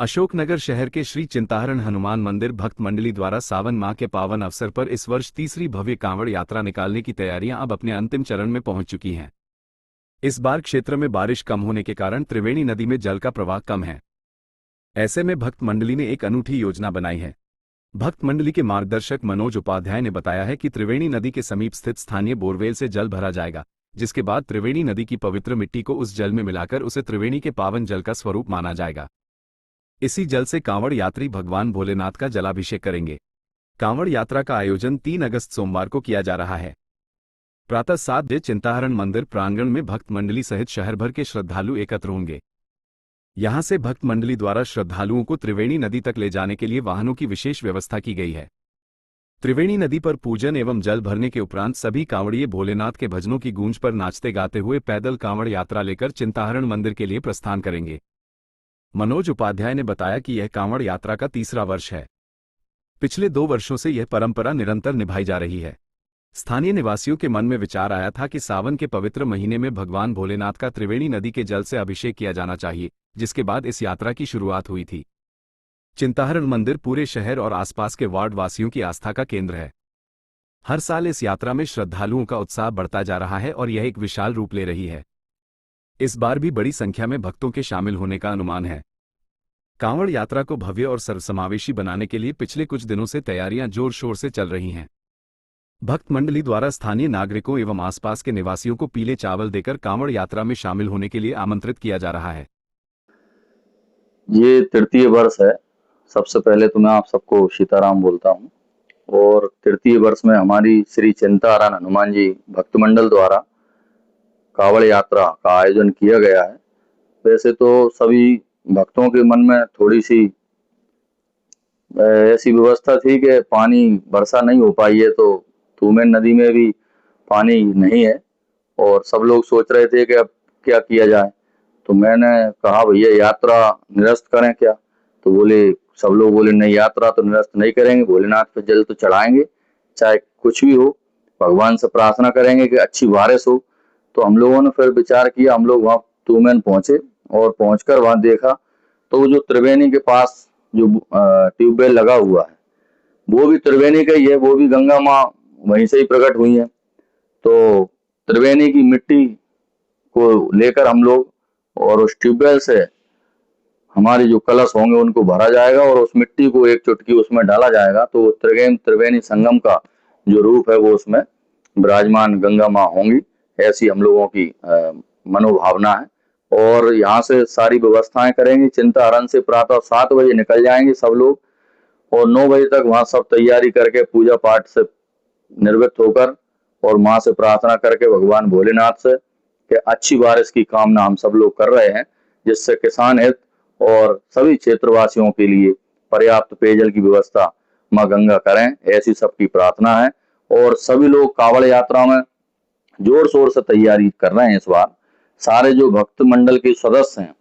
अशोकनगर शहर के श्री चिंताहरण हनुमान मंदिर भक्त मंडली द्वारा सावन माह के पावन अवसर पर इस वर्ष तीसरी भव्य कांवड़ यात्रा निकालने की तैयारियां अब अपने अंतिम चरण में पहुंच चुकी हैं। इस बार क्षेत्र में बारिश कम होने के कारण त्रिवेणी नदी में जल का प्रवाह कम है। ऐसे में भक्त मंडली ने एक अनूठी योजना बनाई है। भक्त मंडली के मार्गदर्शक मनोज उपाध्याय ने बताया है कि त्रिवेणी नदी के समीप स्थित स्थानीय बोरवेल से जल भरा जाएगा, जिसके बाद त्रिवेणी नदी की पवित्र मिट्टी को उस जल में मिलाकर उसे त्रिवेणी के पावन जल का स्वरूप माना जाएगा। इसी जल से कांवड़ यात्री भगवान भोलेनाथ का जलाभिषेक करेंगे। कांवड़ यात्रा का आयोजन 3 अगस्त सोमवार को किया जा रहा है। प्रातः 7 बजे चिंताहरण मंदिर प्रांगण में भक्त मंडली सहित शहर भर के श्रद्धालु एकत्र होंगे। यहां से भक्त मंडली द्वारा श्रद्धालुओं को त्रिवेणी नदी तक ले जाने के लिए वाहनों की विशेष व्यवस्था की गई है। त्रिवेणी नदी पर पूजन एवं जल भरने के उपरांत सभी कांवड़िए भोलेनाथ के भजनों की गूंज पर नाचते गाते हुए पैदल कांवड़ यात्रा लेकर चिंताहरण मंदिर के लिए प्रस्थान करेंगे। मनोज उपाध्याय ने बताया कि यह कांवड़ यात्रा का तीसरा वर्ष है। पिछले 2 वर्षों से यह परंपरा निरंतर निभाई जा रही है। स्थानीय निवासियों के मन में विचार आया था कि सावन के पवित्र महीने में भगवान भोलेनाथ का त्रिवेणी नदी के जल से अभिषेक किया जाना चाहिए, जिसके बाद इस यात्रा की शुरुआत हुई थी। चिंताहरण मंदिर पूरे शहर और आसपास के वार्ड वासियों की आस्था का केंद्र है। हर साल इस यात्रा में श्रद्धालुओं का उत्साह बढ़ता जा रहा है और यह एक विशाल रूप ले रही है। इस बार भी बड़ी संख्या में भक्तों के शामिल होने का अनुमान है। कांवड़ यात्रा को भव्य और सर्वसमावेशी बनाने के लिए पिछले कुछ दिनों से तैयारियां जोर शोर से चल रही हैं। भक्त मंडली द्वारा स्थानीय नागरिकों एवं आसपास के निवासियों को पीले चावल देकर कांवड़ यात्रा में शामिल होने के लिए आमंत्रित किया जा रहा है। ये तृतीय वर्ष है। सबसे पहले तो मैं आप सबको सीताराम बोलता हूँ। और तृतीय वर्ष में हमारी श्री चिंताहरण हनुमान जी भक्त मंडल द्वारा कांवड़ यात्रा का आयोजन किया गया है। वैसे तो सभी भक्तों के मन में थोड़ी सी ऐसी व्यवस्था थी कि पानी वर्षा नहीं हो पाई है, तो तूमेन नदी में भी पानी नहीं है और सब लोग सोच रहे थे कि अब क्या किया जाए। तो मैंने कहा भैया यात्रा निरस्त करें क्या? तो सब लोग बोले नहीं, यात्रा तो निरस्त नहीं करेंगे, भोलेनाथ पे जल तो चढ़ाएंगे, चाहे कुछ भी हो, भगवान से प्रार्थना करेंगे कि अच्छी बारिश हो। तो हम लोगों ने फिर विचार किया, हम लोग वहाँ तूमेन पहुंचे और पहुंचकर वहां देखा तो वो जो त्रिवेणी के पास जो ट्यूबवेल लगा हुआ है वो भी त्रिवेणी का ही है, वो भी गंगा माँ वहीं से ही प्रकट हुई है। तो त्रिवेणी की मिट्टी को लेकर हम लोग और उस ट्यूबवेल से हमारे जो कलश होंगे उनको भरा जाएगा और उस मिट्टी को एक चुटकी उसमें डाला जाएगा, तो त्रिवेणी संगम का जो रूप है वो उसमें विराजमान गंगा माँ होंगी। ऐसी हम लोगों की मनोभावना है और यहाँ से सारी व्यवस्थाएं करेंगे। चिंताहरण से प्रातः 7 बजे निकल जाएंगे सब लोग और 9 बजे तक वहां सब तैयारी करके पूजा पाठ से निर्वृत्त होकर और माँ से प्रार्थना करके भगवान भोलेनाथ से कि अच्छी बारिश की कामना हम सब लोग कर रहे हैं, जिससे किसान हित और सभी क्षेत्रवासियों के लिए पर्याप्त पेयजल की व्यवस्था माँ गंगा करें, ऐसी सबकी प्रार्थना है। और सभी लोग कांवड़ यात्रा में जोर शोर से तैयारी कर रहे हैं। इस बार सारे जो भक्त मंडल के सदस्य हैं,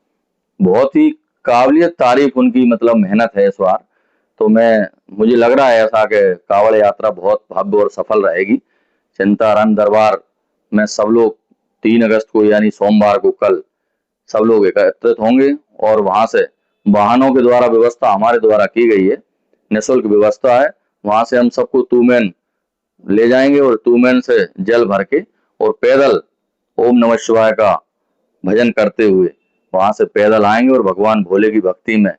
बहुत ही काबिलियत तारीफ उनकी मतलब मेहनत है इस बार। तो मुझे लग रहा है ऐसा कि कांवड़ यात्रा बहुत भव्य और सफल रहेगी। चिंताहरण दरबार में सब लोग 3 अगस्त को यानी सोमवार को कल सब लोग एकत्रित होंगे और वहां से वाहनों के द्वारा व्यवस्था हमारे द्वारा की गई है, निःशुल्क व्यवस्था है। वहां से हम सबको तूमेन ले जाएंगे और तूमेन से जल भर के और पैदल ओम नमः शिवाय का भजन करते हुए वहां से पैदल आएंगे और भगवान भोले की भक्ति में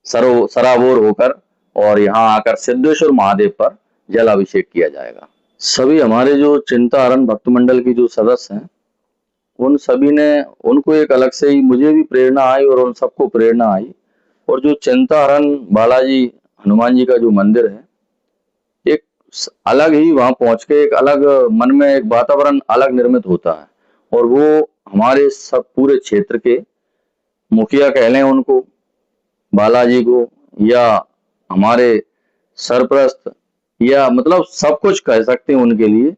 सराबोर होकर और यहाँ आकर सिद्धेश्वर महादेव पर जल अभिषेक किया जाएगा। सभी हमारे जो चिंताहरण भक्त मंडल की जो सदस्य हैं उन सभी ने उनको एक अलग से ही मुझे भी प्रेरणा आई और उन सबको प्रेरणा आई। और जो चिंताहरण बालाजी हनुमान जी का जो मंदिर है, एक अलग ही वहां पहुंच के एक अलग मन में एक वातावरण अलग निर्मित होता है और वो हमारे सब पूरे क्षेत्र के मुखिया कह लें उनको, बालाजी को, या हमारे सरप्रस्त, या मतलब सब कुछ कह सकते हैं उनके लिए।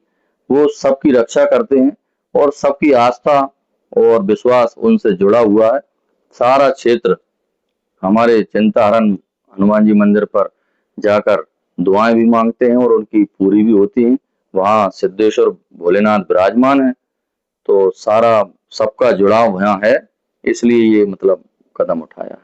वो सबकी रक्षा करते हैं और सबकी आस्था और विश्वास उनसे जुड़ा हुआ है। सारा क्षेत्र हमारे चिंताहरण हनुमान जी मंदिर पर जाकर दुआएं भी मांगते हैं और उनकी पूरी भी होती हैं। वहाँ सिद्धेश्वर भोलेनाथ विराजमान है, तो सारा सबका जुड़ाव यहाँ है, इसलिए ये मतलब कदम उठाया है।